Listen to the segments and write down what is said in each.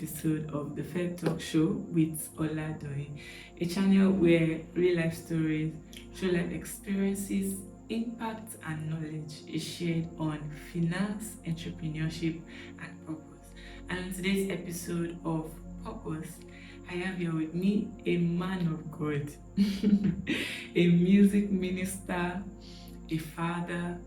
episode of the FEP Talk Show with Oladoye, a channel where real life stories, true life experiences, impact and knowledge is shared on finance, entrepreneurship and purpose. And in today's episode of Purpose, I have here with me a man of God, a music minister, a father,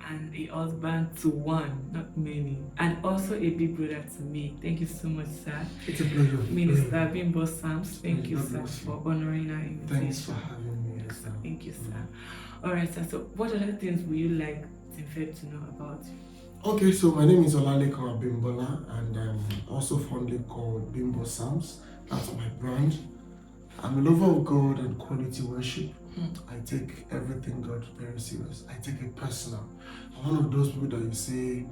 and a husband to one, not many, and also a big brother to me. Thank you so much, sir. It's a pleasure. Minister Bimbo Psalmz, thank you, sir, for honoring our invitation. Thanks for having me. Yes, sir. Thank you, sir. All right, sir. So, what other things would you like Team FEP to know about you? Okay, so my name is Olalekan Bimbola, and I'm also fondly called Bimbo Psalmz. That's my brand. I'm a lover of God and quality worship. I take everything God very serious. I take it personal. I'm one of those people that you say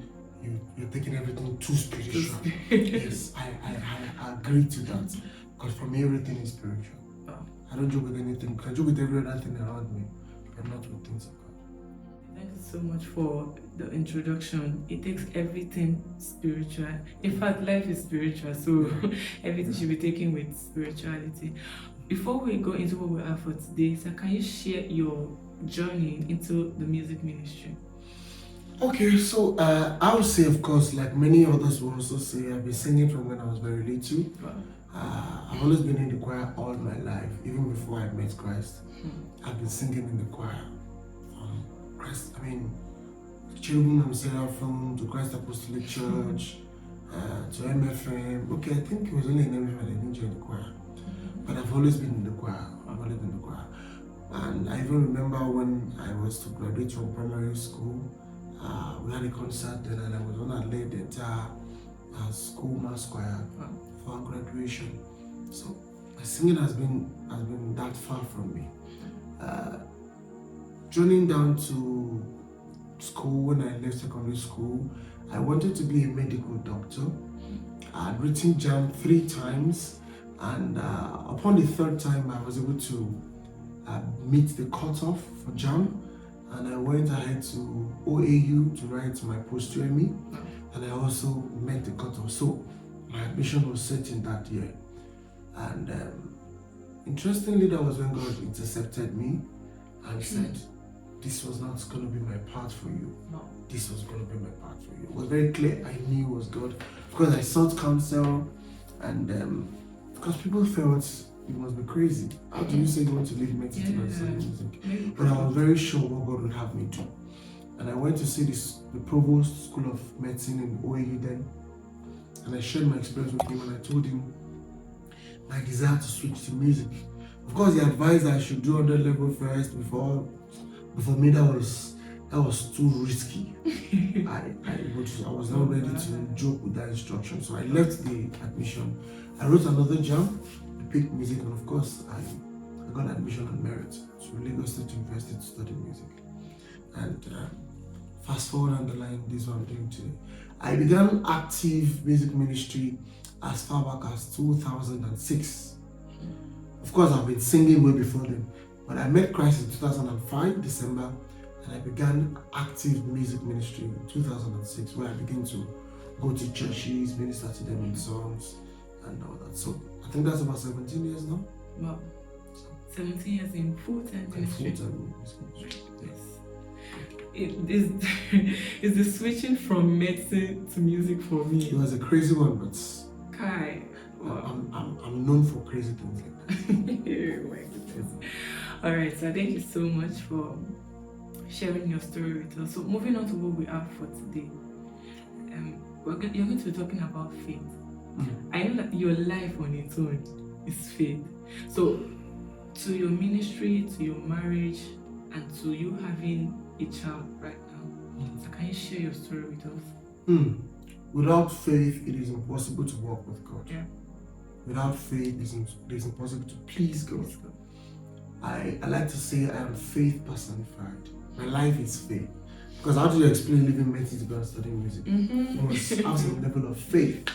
you're taking everything too spiritual. Yes, I agree to that. Because for me, everything is spiritual. I don't joke with anything. I joke with every other thing around me, but not with things of God. Thank you so much for the introduction. It takes everything spiritual. In fact, life is spiritual, so everything should be taken with spirituality. Before we go into what we have for today, sir, can you share your journey into the music ministry? Okay, so I would say, of course, like many others will also say, I've been singing from when I was very little. Wow. I've always been in the choir all my life, even before I met Christ. I've been singing in the choir. Christ, Cherubim and Seraphim, to Christ Apostolic Church, to MFM. Okay, I think it was only in MFM I didn't join the choir. But I've always been in the choir. And I even remember when I was to graduate from primary school, we had a concert then, and I was on to lead the entire school mass choir for our graduation. So my singing has been that far from me. Joining down to school, when I left secondary school, I wanted to be a medical doctor. I had written JAM 3 times, and upon the 3rd time, I was able to meet the cutoff for JAM, and I went ahead to OAU to write my post-UME, and I also met the cutoff. So my admission was set in that year. And interestingly, that was when God intercepted me and said, this was not going to be my path for you. No. This was going to be my path for you. It was very clear. I knew it was God. Because I sought counsel, and because people felt it must be crazy. How do you say you want to leave medicine and study music? But I was very sure what God would have me do. And I went to see the Provost School of Medicine in OAU then. And I shared my experience with him, and I told him my desire to switch to music. Of course, he advised that I should do 100 level first before me. That was too risky. I was not ready to joke with that instruction, so I left the admission. I wrote another JAM, I picked music, and of course I got admission on merit to Lagos State University to study music. And fast forward on the line, this is what I'm doing today. I began active music ministry as far back as 2006. Of course, I've been singing way before then. But I met Christ in 2005, December, and I began active music ministry in 2006, where I began to go to churches, minister to them in songs, and all that. So I think that's about 17 years now. Wow. 17 years in full-time ministry. Yes. Is the switching from medicine to music for me? It was a crazy one, but Kai. Wow. I'm known for crazy things like that. Oh my goodness. All right, so thank you so much for sharing your story with us. So moving on to what we have for today, you're going to be talking about faith. I know that your life on its own is faith. So to your ministry, to your marriage, and to you having a child right now, so can you share your story with us? Without faith, it is impossible to walk with God. Yeah. Without faith, it is impossible to please God. I like to say I am faith personified. My life is faith. Because how do you explain living medicine to God studying music? You must have some level of faith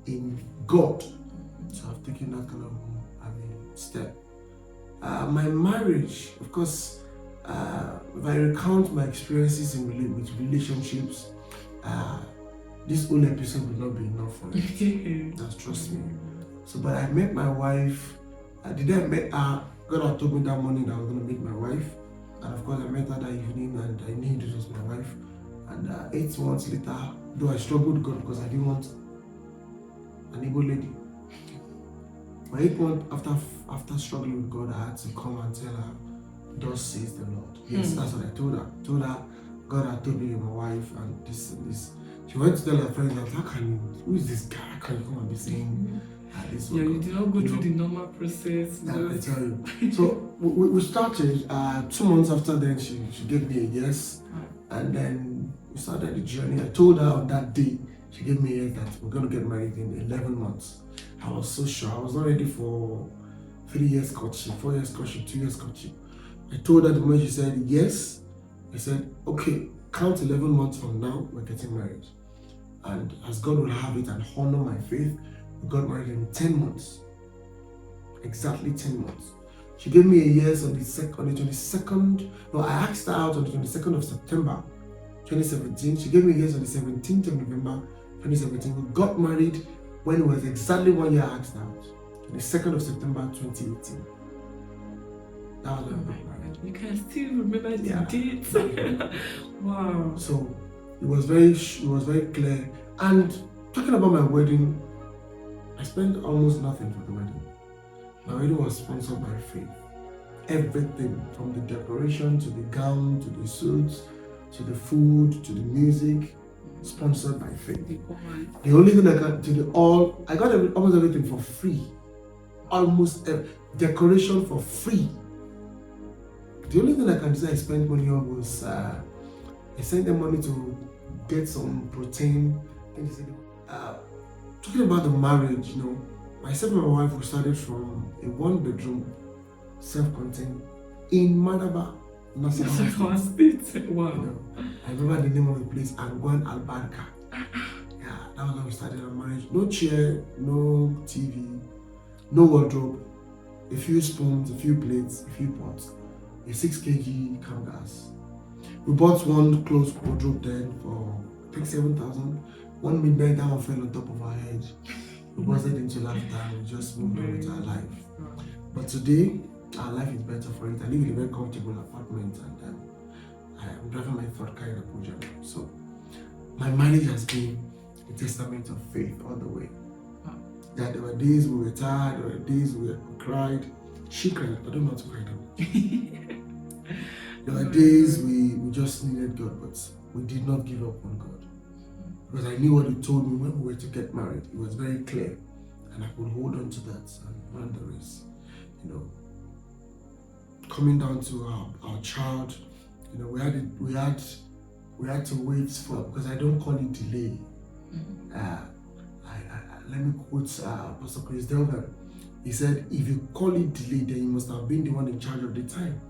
in God. So I've taken that kind of step. My marriage, of course, if I recount my experiences with relationships, this whole episode will not be enough for it. Just trust me. So, but I met my wife. The day I met her, God had told me that morning that I was going to meet my wife. And of course, I met her that evening and I knew this was my wife. And 8 months later, though I struggled with God because I didn't want an Igbo lady. But 8 months after struggling with God, I had to come and tell her, thus says the Lord. Yes, that's what I told her. I told her, God had told me you're my wife and this and this. She went to tell her friends, like, how can you, who is this guy? How can you come and be saying this? Yeah, you did not go through the normal process. Yeah, I tell you. So we started, 2 months after then, she gave me a yes. And then we started the journey. I told her on that day, she gave me a yes that we're going to get married in 11 months. I was so sure. I was not ready for 3 years courtship, 4 years courtship, 2 years courtship. I told her the moment she said yes, I said, okay, count 11 months from now, we're getting married. And as God will have it and honor my faith, we got married in 10 months. Exactly 10 months. She gave me a yes on the 22nd. No, I asked her out on the 22nd of September 2017. She gave me a yes on the 17th of November 2017. We got married when it was exactly 1 year I asked her out. The 2nd of September 2018. That was when we got married. You can still remember the date. Wow. So it was very clear. And talking about my wedding, I spent almost nothing for the wedding. My wedding was sponsored by faith. Everything from the decoration to the gown to the suits to the food to the music, sponsored by faith. The only thing I got I got almost everything for free. Almost decoration for free. The only thing I can say I spent money on was I sent them money to get some protein. Talking about the marriage, myself and my wife, we started from a 1-bedroom, self-contained in Madaba, Nasarawa State. Wow. I remember the name of the place, Angwan Albarka. Yeah, that was how we started our marriage. No chair, no TV, no wardrobe, a few spoons, a few plates, a few pots, a 6 kg cam gas. We bought one closed wardrobe then for I think 7,000. One midnight, that one fell on top of our head. We bursted into laughter and we just moved on with our life. But today, our life is better for it. I live in a very comfortable apartment and I'm driving my third car in Abuja. So my marriage has been a testament of faith all the way. That there were days we were tired, there were days we cried. She cried, I don't know how to cry now. There were days we just needed God, but we did not give up on God. Because I knew what He told me when we were to get married. It was very clear. And I could hold on to that and run the race. Coming down to our child, we had to wait for, because I don't call it delay. Let me quote Pastor Chris Delver. He said, if you call it delay, then you must have been the one in charge of the time.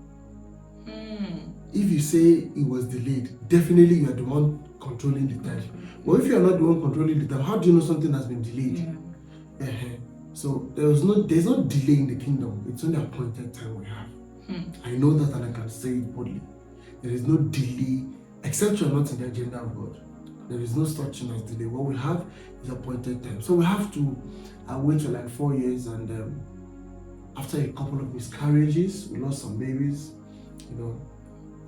If you say it was delayed, definitely you are the one controlling the time. But if you are not the one controlling the time, how do you know something has been delayed? So there's no delay in the kingdom. It's only appointed time we have. I know that and I can say it boldly. There is no delay, except you are not in the agenda of God. There is no such thing as delay. What we have is appointed time. So we have to wait for like 4 years, and after a couple of miscarriages, we lost some babies.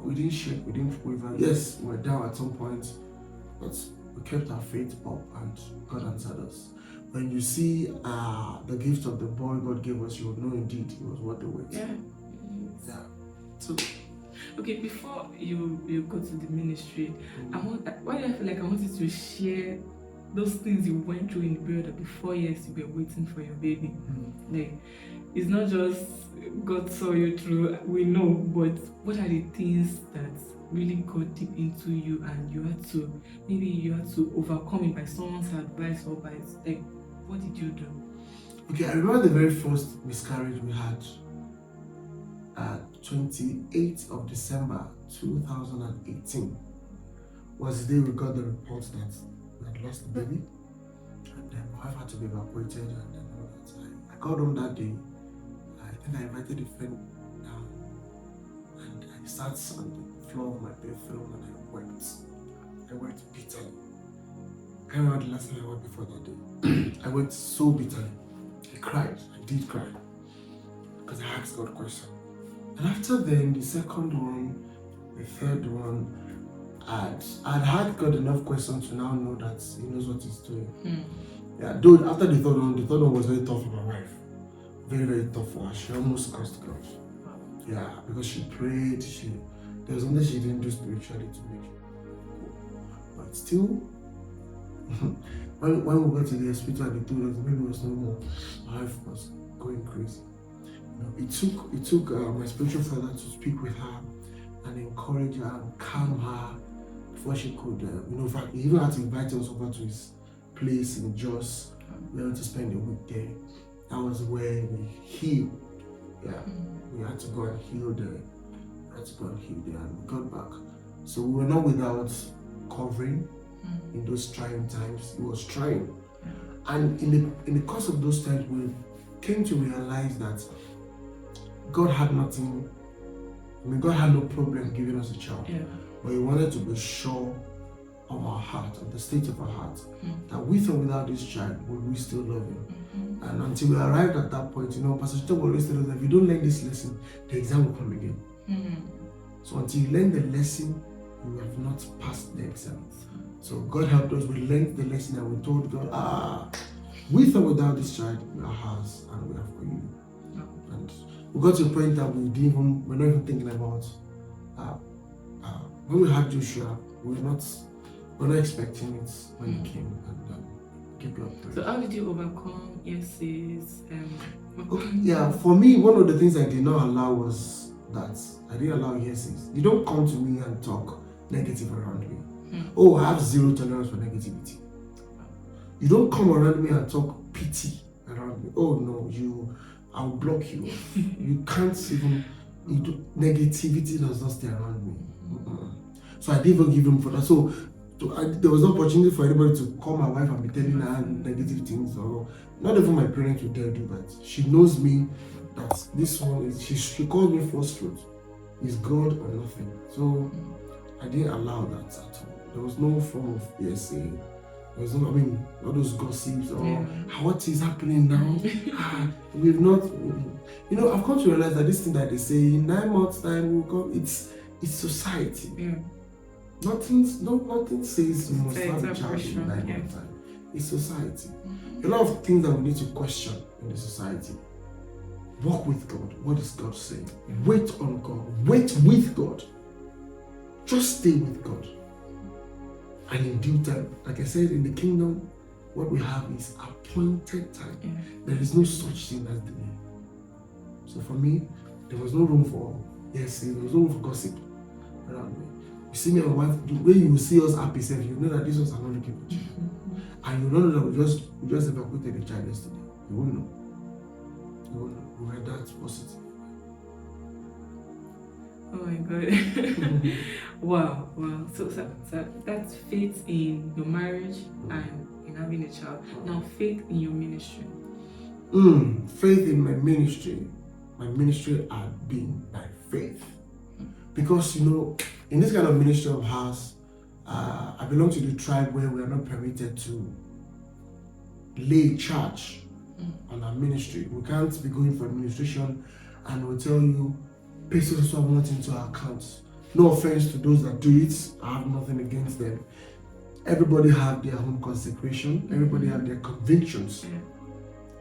We didn't shake, we didn't waver. Yes, we were down at some point, but we kept our faith up and God answered us. When you see the gift of the boy God gave us, you will know indeed it was worth the wait. Yeah. So, okay, before you go to the ministry, why do I feel like I wanted to share those things you went through in the period of the 4 years you were waiting for your baby? Like, it's not just God saw you through, we know, but what are the things that really got deep into you and you had to overcome it by someone's advice or by, like, what did you do? Okay, I remember the very first miscarriage we had. 28th of December 2018 was the day we got the report that we had lost the baby, and then my wife had to be evacuated, and then all that. I got home that day. I think I invited a friend down, and I sat on the floor of my bedroom and I wept. I wept bitterly. I can't remember the last time I went before that day. I went so bitterly. I cried. I did cry. Because I asked God a question. And after then, the second one, the third one, I'd had God enough questions to now know that He knows what He's doing. Yeah, though after the third one was very tough for my wife. Very, very tough for her. She almost cursed God. Yeah, because she prayed, there was something she didn't do spiritually to make it. But still, when we got to the hospital and they told us the baby was no more, my wife was going crazy. It took my spiritual father to speak with her and encourage her and calm her before she could, in fact, he even had to invite us over to his place in Jos. We went to spend a week there. That was where we healed. Yeah, we had to go and heal there. And we got back. So we were not without covering in those trying times. It was trying. And in the course of those times, we came to realize that God had nothing, God had no problem giving us a child. Yeah. But He wanted to be sure of our heart, of the state of our heart, that with or without this child, would we still love Him? And until we arrived at that point, Pastor Chito always tells us that if you don't learn this lesson, the exam will come again. So until you learn the lesson, you have not passed the exam. So God helped us. We learned the lesson and we told God, with or without this child, we are ours and we are for you. And we got to a point that we're not even thinking about. When we had Joshua, we're not expecting it when He came and keep you up. So how did you overcome yeses? Yeah, for me, one of the things I did not allow was that I didn't allow yeses. You don't come to me and talk negative around me. Oh, I have zero tolerance for negativity. You don't come around me and talk pity around me. Oh no, I'll block you. You can't even. Negativity does not stay around me. So I didn't even give him for that. So there was no opportunity for anybody to call my wife and be telling her negative things, or not even my parents would dare do that. She knows me that this one is, she calls me first fruit. Is God or nothing. So I didn't allow that at all. There was no form of e.t.c. There was no, all those gossips or what is happening now. We've not, I've come to realize that this thing that they say in 9 months' time will come. It's society. Yeah. Nothing says you must have a child in 9 months' time. It's society. A lot of things that we need to question in the society. Walk with God. What does God say? Wait on God. Wait with God. Just stay with God. And in due time, like I said, in the kingdom, what we have is appointed time. Yeah. There is no such thing as delay. So for me, there was no room for there was no room for gossip around me. You see me and my wife, the way you will see us happy, you know that these ones are not looking for children. And you don't know that we just evacuated a child yesterday. You won't know. We were that positive. Oh my God. Wow. So that's faith in your marriage and in having a child. Now faith in your ministry. Faith in my ministry. My ministry had been by faith. Because in this kind of ministry of ours, I belong to the tribe where we are not permitted to lay charge on our ministry. We can't be going for administration and we'll tell you, pay so much into our accounts. No offense to those that do it. I have nothing against them. Everybody have their own consecration. Everybody have their convictions.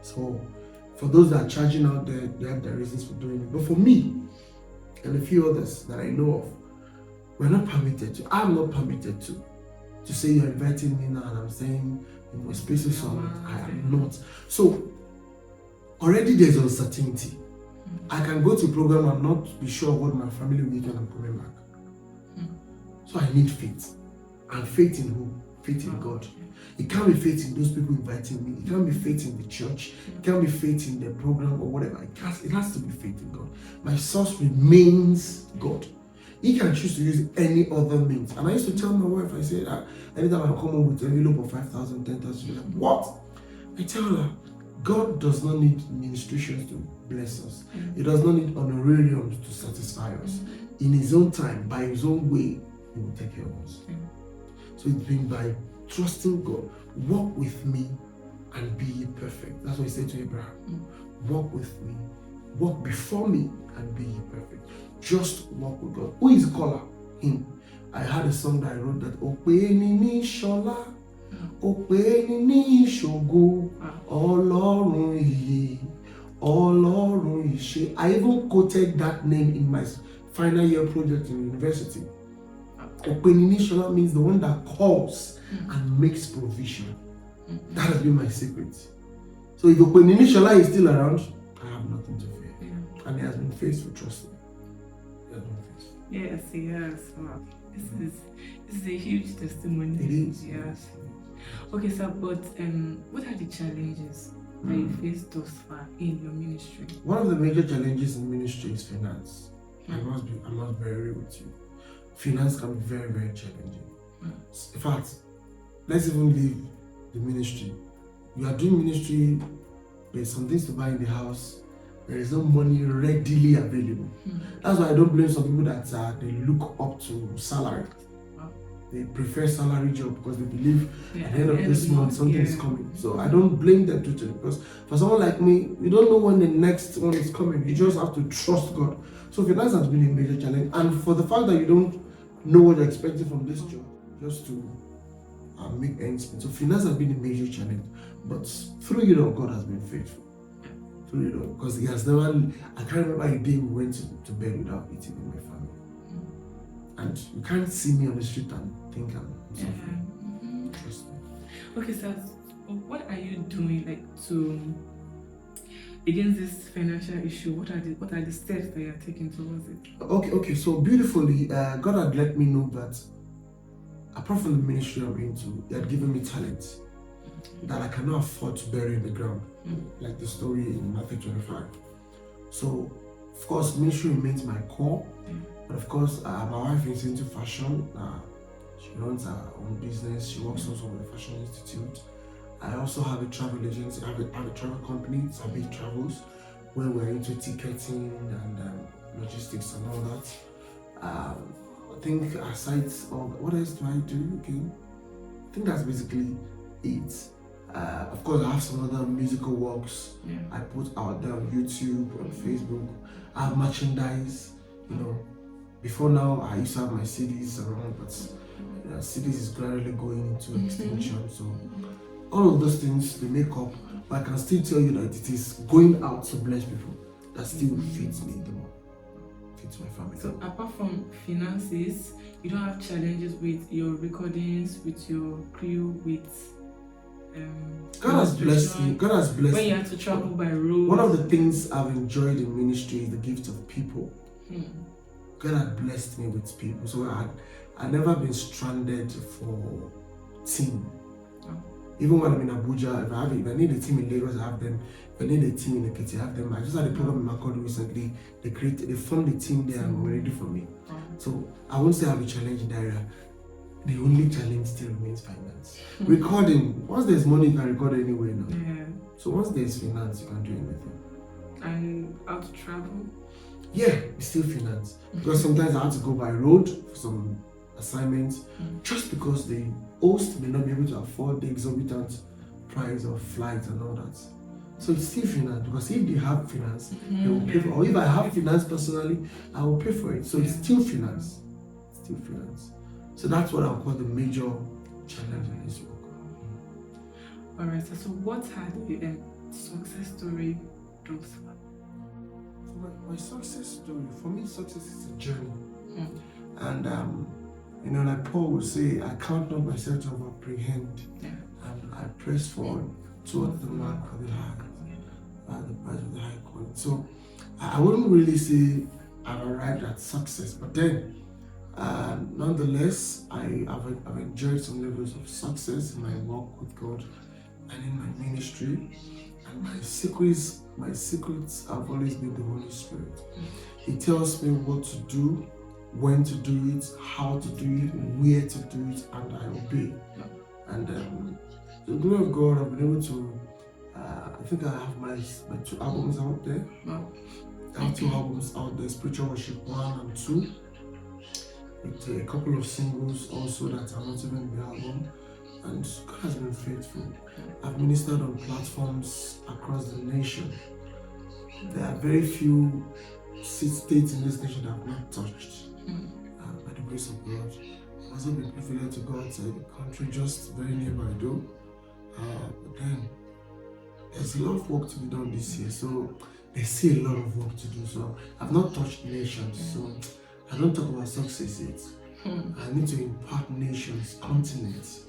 So for those that are charging out there, they have their reasons for doing it. But for me and a few others that I know of, we're not permitted to. I'm not permitted to say you're inviting me now and I'm saying in my space of summit. I am not. So already there's uncertainty. I can go to a program and not be sure what my family will eat when I'm coming back. So I need faith. And faith in who? Faith in God. It can't be faith in those people inviting me. It can't be faith in the church. It can't be faith in the program or whatever. It has to be faith in God. My source remains God. He can choose to use any other means. And I used to tell my wife, I said, anytime I come home with an envelope of 5,000, 10,000, she's like, what? I tell her, God does not need ministrations to bless us. He does not need honorariums to satisfy us. In His own time, by His own way, He will take care of us. So it's been by trusting God. Walk with me and be ye perfect. That's what he said to Abraham. Walk with me, walk before me and be ye perfect. Just walk with God. Who is the caller? Him. I had a song that I wrote that Openi ni Shola, Openi ni Shogo, Ọlọ́run ìyè, Ọlọ́run ìṣe. I even quoted that name in my final year project in university. Openi ni Shola means the one that calls and makes provision. That has been my secret. So if Openi ni Shola is still around, I have nothing to fear. And he has been faithful, trust me. He has been faithful. Yes, he has. Wow. This is a huge testimony. It is. Yes. Okay, sir, but what are the challenges that you faced thus far in your ministry? One of the major challenges in ministry is finance. I must be very real with you. Finance can be very, very challenging. In fact, let's even leave the ministry. You are doing ministry, there's some things to buy in the house, there is no money readily available. That's why I don't blame some people that they look up to salary. They prefer salary job because they believe at the end of this month something is coming. So I don't blame them totally, because for someone like me, you don't know when the next one is coming. You just have to trust God. So finance has been a major challenge, and for the fact that you don't know what you're expecting from this job, just to make ends meet. So finance has been a major challenge, but through it all, God has been faithful. Through it all, because He has never. I can't remember a day we went to bed without eating in my family. And you can't see me on the street and think I'm suffering. Trust me. Okay, so what are you doing to against this financial issue? What are the steps that you are taking towards it? Okay. So beautifully, God had let me know that apart from the ministry I'm into, He had given me talents that I cannot afford to bury in the ground, like the story in Matthew 25. So, of course, ministry remains my core. But of course, my wife is into fashion. She runs her own business. She works also with the Fashion Institute. I also have a travel agency. I have a travel company, Sabi Travels, where we're into ticketing and logistics and all that. I think aside of what else do I do again? I think that's basically it. Of course, I have some other musical works I put out there on YouTube, on Facebook. I have merchandise, Before now, I used to have my CDs around, but CDs is gradually going into extinction. So all of those things, they make up, but I can still tell you that it is going out to bless people that still feeds me the more, feeds my family. So apart from finances, you don't have challenges with your recordings, with your crew, with God has blessed me. God has blessed me. When you have to travel by road. One of the things I've enjoyed in ministry is the gift of people. God had blessed me with people, so I'd never been stranded for team. Even when I'm in Abuja, if I need a team in Lagos, I have them. If I need a team in e.t.c, I have them. I just had a program in Makurdi recently. They formed a team there and were ready for me. So I won't say I have a challenge in that area. The only challenge still remains finance. Recording, once there's money, you can record anywhere now. So once there's finance, you can do anything. And how to travel? Yeah, it's still finance. Because sometimes I have to go by road for some assignments, just because the host may not be able to afford the exorbitant price of flights and all that. So it's still finance, because if they have finance, they will pay for it. Or if I have finance personally, I will pay for it. So it's still finance. It's still finance. So that's what I'll call the major challenge in this work. Alright, so what are the success story thus far? My success story, for me, success is a journey. And like Paul would say, I count not myself to apprehend, and I press forward towards the mark of the high, the prize of the high calling. So I wouldn't really say I've arrived at success, but then nonetheless, I've enjoyed some levels of success in my walk with God and in my ministry. And my secrets have always been the Holy Spirit. He tells me what to do, when to do it, how to do it, where to do it, and I obey. And to the glory of God, I've been able to, I think I have my 2 albums out there. I have 2 albums out there, Spiritual Worship 1 and 2, with a couple of singles also that are not even in the album. and God has been faithful. I've ministered on platforms across the nation. There are very few states in this nation that I've not touched by the grace of God. I've also been privileged to go outside the country, just very nearby though. But then there's a lot of work to be done this year, so there's still a lot of work to do. So I've not touched nations, so I don't talk about success yet. I need to impart nations, continents,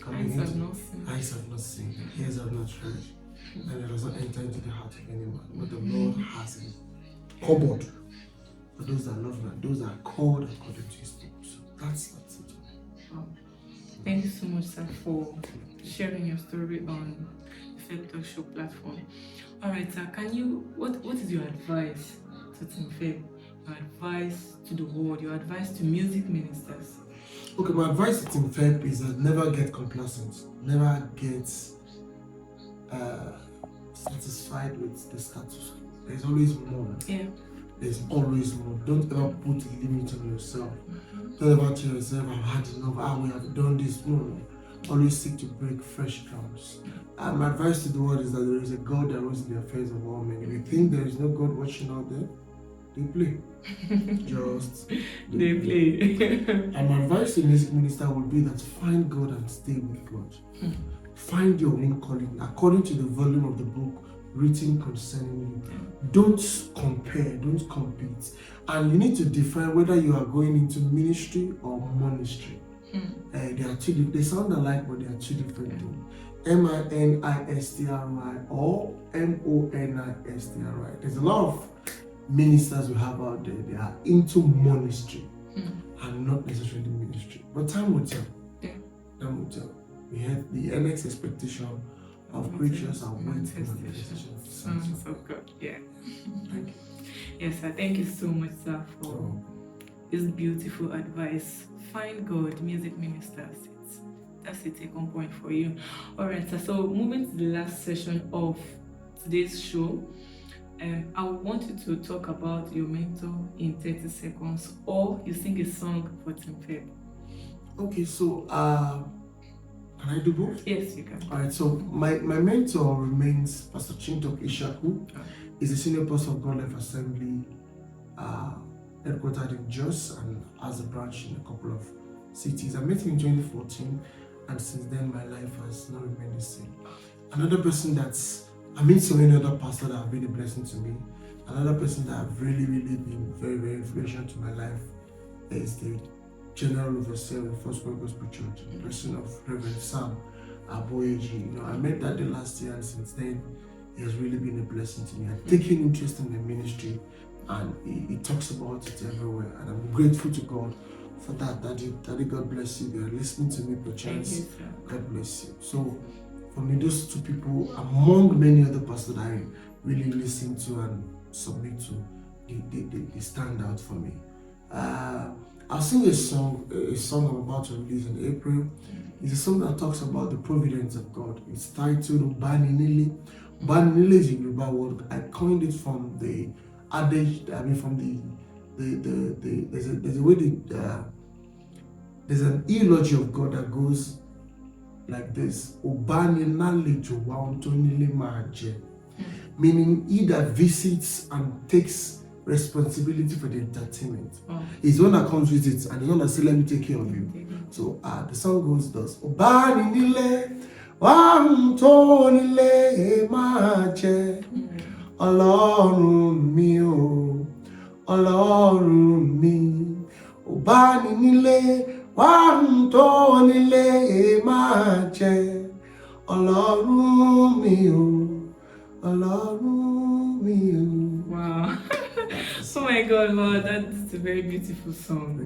Eyes have not seen. Eyes have not seen, ears have not heard, and it does not enter into the heart of any man. What the Lord has in cupboard for those that love Him, those that are called according to His purpose. So that's it. Wow. Thank you so much, sir, for sharing your story on the FEP Talk Show platform. All right, sir, what is your advice to Team FEP? Your advice to the world, your advice to music ministers? Okay, my advice to Team FEP is that never get complacent, never get satisfied with the status quo. There's always more. Yeah. There's always more. Don't ever put a limit on yourself. Don't ever tell yourself, I've had enough, we have done this. No. Always seek to break fresh grounds. My advice to the world is that there is a God that rules in the affairs of all men. If you think there is no God watching out there, they play. Just they play. And my advice to music minister would be that find God and stay with God. Find your own calling according to the volume of the book written concerning you. Don't compare, don't compete. And you need to define whether you are going into ministry or monastery. They are two. They sound alike, but they are two different things. ministry or monistri. There's a lot of ministers we have out there. They are into monastery and not necessarily ministry. But time will tell. Time will tell. We have the next expectation of creatures are waiting for the manifestation of the sons of God. Yeah. Thank you. Yes, sir. Thank you so much, sir, for this beautiful advice. Find God, music ministers. That's a take-home point for you. All right, sir. So moving to the last session of today's show, I want you to talk about your mentor in 30 seconds, or you sing a song for Team FEP. Okay, so can I do both? Yes, you can. All right, so my mentor remains Pastor Chintok Ishaku. He's a senior pastor of God Life Assembly, headquartered in Jos and has a branch in a couple of cities. I met him in 2014, and since then my life has not remained the same. Another person I meet so many other pastors that have been a blessing to me. Another person that have really been very, very influential to my life is the General Overseer of First World Gospel Church, the person of Reverend Sam Aboyeji. I met that day last year, and since then he has really been a blessing to me. I've taken interest in the ministry, and he talks about it everywhere, and I'm grateful to God for that. Daddy, God bless you. You are listening to me, perchance. God bless you. So for me, those two people, among many other pastors that I really listen to and submit to, they stand out for me. I'll sing a song I'm about to release in April. It's a song that talks about the providence of God. It's titled Bani Nile. Bani Nile is a Yoruba word. I coined it from the adage, there's an eulogy of God that goes like this: meaning he that visits and takes responsibility for the entertainment. He's the one that comes with it, and he's the one that says, let me take care of you. So the song goes thus: Obani nile wa to nile ma je Ọlọ́run mi o, Ọlọ́run mi. Obani nile wa to nile ma je Ọlọ́run mi o, Ọlọ́run mi o. Wow. Oh my God, Lord, that's a very beautiful song.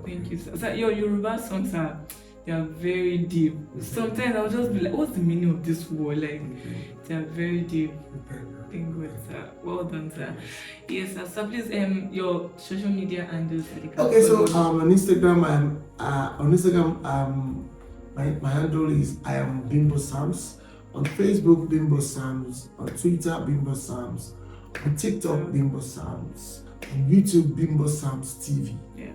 Thank you. So your Yoruba songs they are very deep. Sometimes I'll just be like, what's the meaning of this word? Like, they are very deep. Thank God, sir. Well done, sir. Yes, sir. So please, your social media handles. Okay, so on Instagram, my handle is I am Bimbo Psalmz. On Facebook, Bimbo Psalmz. On Twitter, Bimbo Psalmz. On TikTok, Bimbo Psalmz. On YouTube, Bimbo Psalmz TV. Yeah.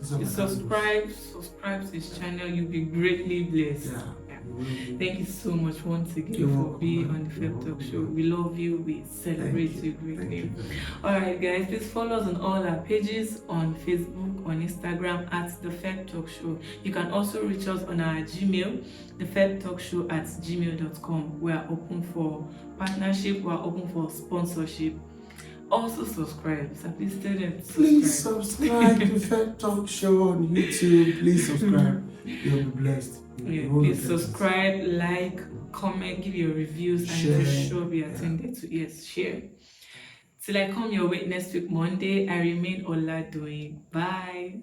These are You my handles. subscribe to his channel, you'll be greatly blessed. Yeah. Yeah. You will be. Thank you so much once again You're for welcome, being man. on the You're FEP Talk welcome, Show. man. We love you. We celebrate Thank you you. Thank greatly. you very much. Alright guys, please follow us on all our pages on Facebook, on Instagram at the FEP Talk Show. You can also reach us on our Gmail, the FEP Talk Show at gmail.com. We are open for partnership, we are open for sponsorship. Also subscribe. So please tell them to Please subscribe to FEP Talk Show on YouTube. Please subscribe. You'll be blessed. Yeah, please subscribe, like, comment, give your reviews, Share. and just sure be attended to. Yes, share. Till I come your way next week Monday, I remain Oladoyin. Bye.